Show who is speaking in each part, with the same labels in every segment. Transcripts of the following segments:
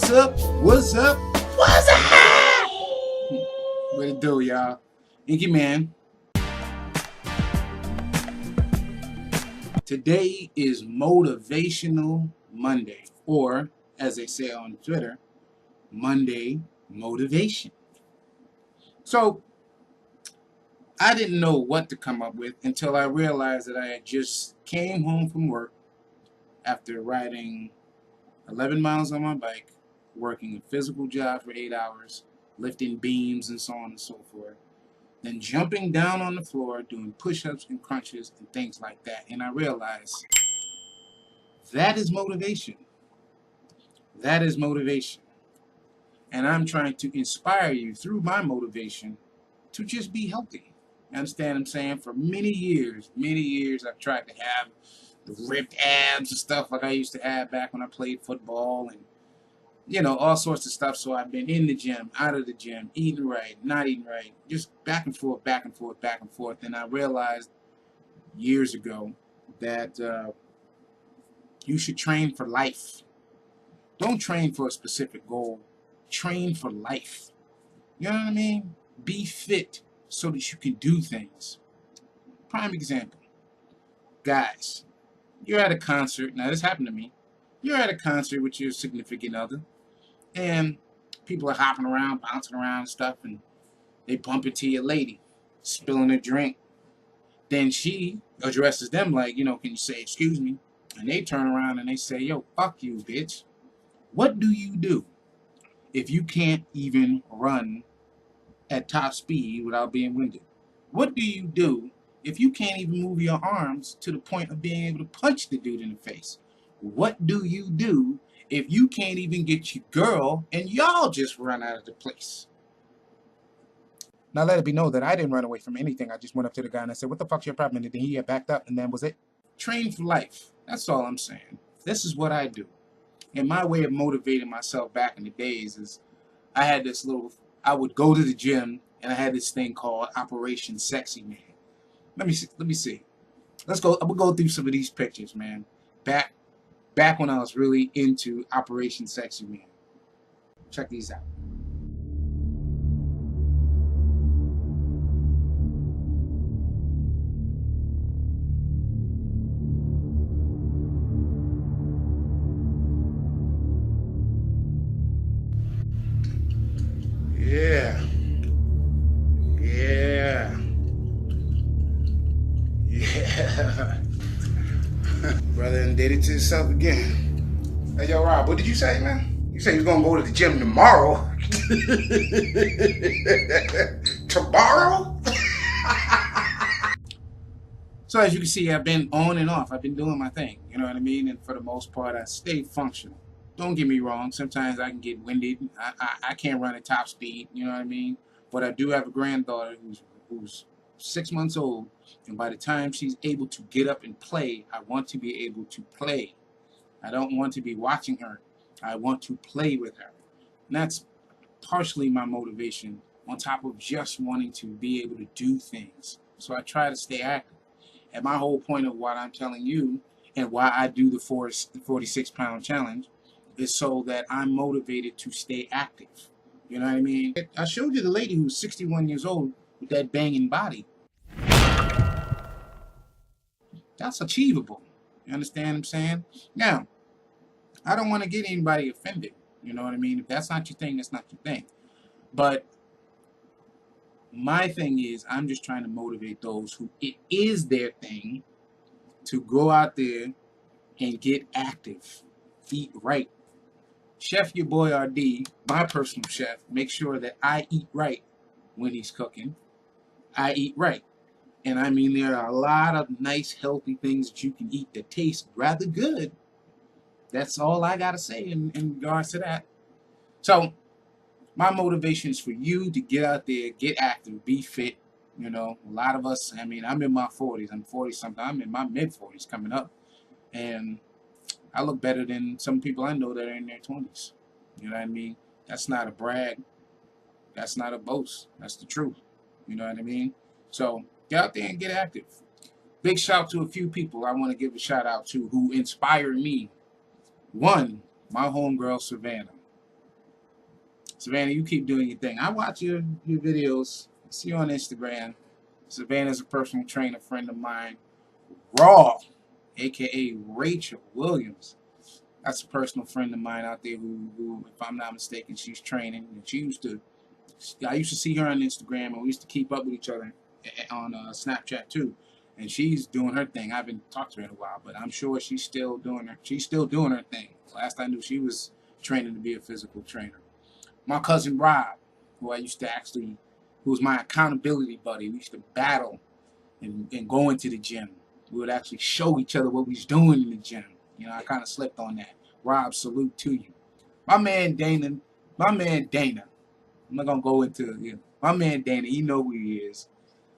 Speaker 1: What's up? What's up? What's up? What it do, y'all? InkyMann. Today is Motivational Monday, or as they say on Twitter, Monday Motivation. So I didn't know what to come up with until I realized that I had just came home from work after riding 11 miles on my bike, working a physical job for 8 hours, lifting beams and so on and so forth, then jumping down on the floor, doing push-ups and crunches and things like that. And I realized that is motivation. That is motivation. And I'm trying to inspire you through my motivation to just be healthy. You understand what I'm saying? For many years, I've tried to have the ripped abs and stuff like I used to have back when I played football and, you know, all sorts of stuff. So I've been in the gym, out of the gym, eating right, not eating right, just back and forth, back and forth, back and forth. And I realized years ago that you should train for life. Don't train for a specific goal. Train for life. You know what I mean? Be fit so that you can do things. Prime example. Guys, you're at a concert. Now, this happened to me. You're at a concert with your significant other, and people are hopping around, bouncing around and stuff, and they bump into your lady, spilling a drink. Then she addresses them like, you know, can you say, excuse me? And they turn around and they say, yo, fuck you, bitch. What do you do if you can't even run at top speed without being winded? What do you do if you can't even move your arms to the point of being able to punch the dude in the face? What do you do if you can't even get your girl and y'all just run out of the place? Now let it be known that I didn't run away from anything. I just went up to the guy and I said, what the fuck's your problem? And then he had backed up and then was it. Train for life. That's all I'm saying. This is what I do. And my way of motivating myself back in the days is I would go to the gym and I had this thing called Operation Sexy Man. Let me see. I'm gonna go through some of these pictures, man. Back when I was really into Operation Sexy Man. Check these out. Yeah. Brother and did it to himself again. Hey, yo, Rob, what did you say, man? You said you was gonna go to the gym tomorrow. Tomorrow? So as you can see, I've been on and off. I've been doing my thing. You know what I mean? And for the most part, I stay functional. Don't get me wrong. Sometimes I can get winded. I can't run at top speed. You know what I mean? But I do have a granddaughter who's 6 months old. And by the time she's able to get up and play, I want to be able to play. I don't want to be watching her. I want to play with her. And that's partially my motivation on top of just wanting to be able to do things. So I try to stay active. And my whole point of what I'm telling you and why I do the 46-pound challenge is so that I'm motivated to stay active. You know what I mean? I showed you the lady who's 61 years old with that banging body. That's achievable. You understand what I'm saying? Now, I don't want to get anybody offended. You know what I mean? If that's not your thing, that's not your thing. But my thing is, I'm just trying to motivate those who it is their thing to go out there and get active, eat right. Chef Your Boy RD, my personal chef, makes sure that I eat right when he's cooking. I eat right. And I mean, there are a lot of nice, healthy things that you can eat that taste rather good. That's all I got to say in regards to that. So, my motivation is for you to get out there, get active, be fit. You know, a lot of us, I mean, I'm in my 40s. I'm 40-something. I'm in my mid-40s coming up. And I look better than some people I know that are in their 20s. You know what I mean? That's not a brag. That's not a boast. That's the truth. You know what I mean? So, get out there and get active. Big shout out to a few people I want to give a shout out to who inspire me. One, my homegirl, Savannah. Savannah, you keep doing your thing. I watch your videos. I see you on Instagram. Savannah's a personal trainer friend of mine. Raw, a.k.a. Rachel Williams. That's a personal friend of mine out there who, if I'm not mistaken, she's training. And I used to see her on Instagram, and we used to keep up with each other on Snapchat too. And she's doing her thing. I haven't talked to her in a while, but I'm sure she's still doing her thing. Last I knew, she was training to be a physical trainer. My cousin Rob, who was my accountability buddy. We used to battle and go into the gym. We would actually show each other what we was doing in the gym. You know, I kind of slipped on that. Rob, salute to you. My man Dana. I'm not gonna go into my man Dana. You know who he is.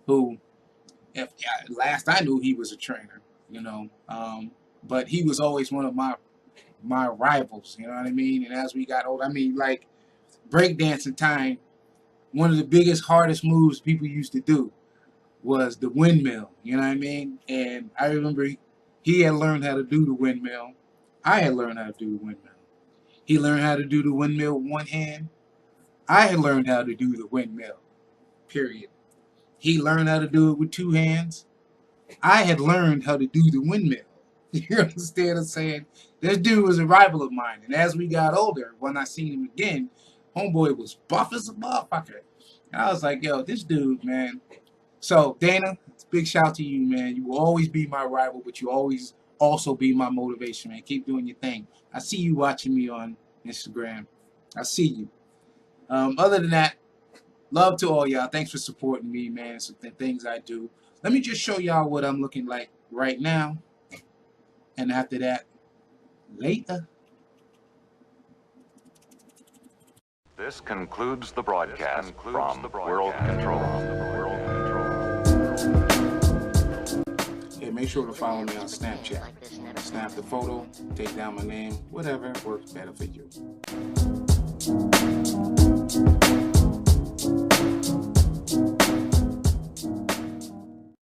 Speaker 1: Who, last I knew, he was a trainer. But he was always one of my rivals. You know what I mean? And as we got older, like breakdancing time, one of the biggest, hardest moves people used to do was the windmill. You know what I mean? And I remember he had learned how to do the windmill. I had learned how to do the windmill. He learned how to do the windmill with one hand. I had learned how to do the windmill, period. He learned how to do it with two hands. I had learned how to do the windmill. You understand what I'm saying? This dude was a rival of mine. And as we got older, when I seen him again, homeboy was buff as a motherfucker. And I was like, yo, this dude, man. So, Dana, big shout to you, man. You will always be my rival, but you always also be my motivation, man. Keep doing your thing. I see you watching me on Instagram. I see you. Other than that, love to all y'all. Thanks for supporting me, man. So the things I do. Let me just show y'all what I'm looking like right now. And after that, later.
Speaker 2: This concludes the broadcast from World Control.
Speaker 1: Hey, make sure to follow me on Snapchat. Snap the photo, take down my name, whatever works better for you.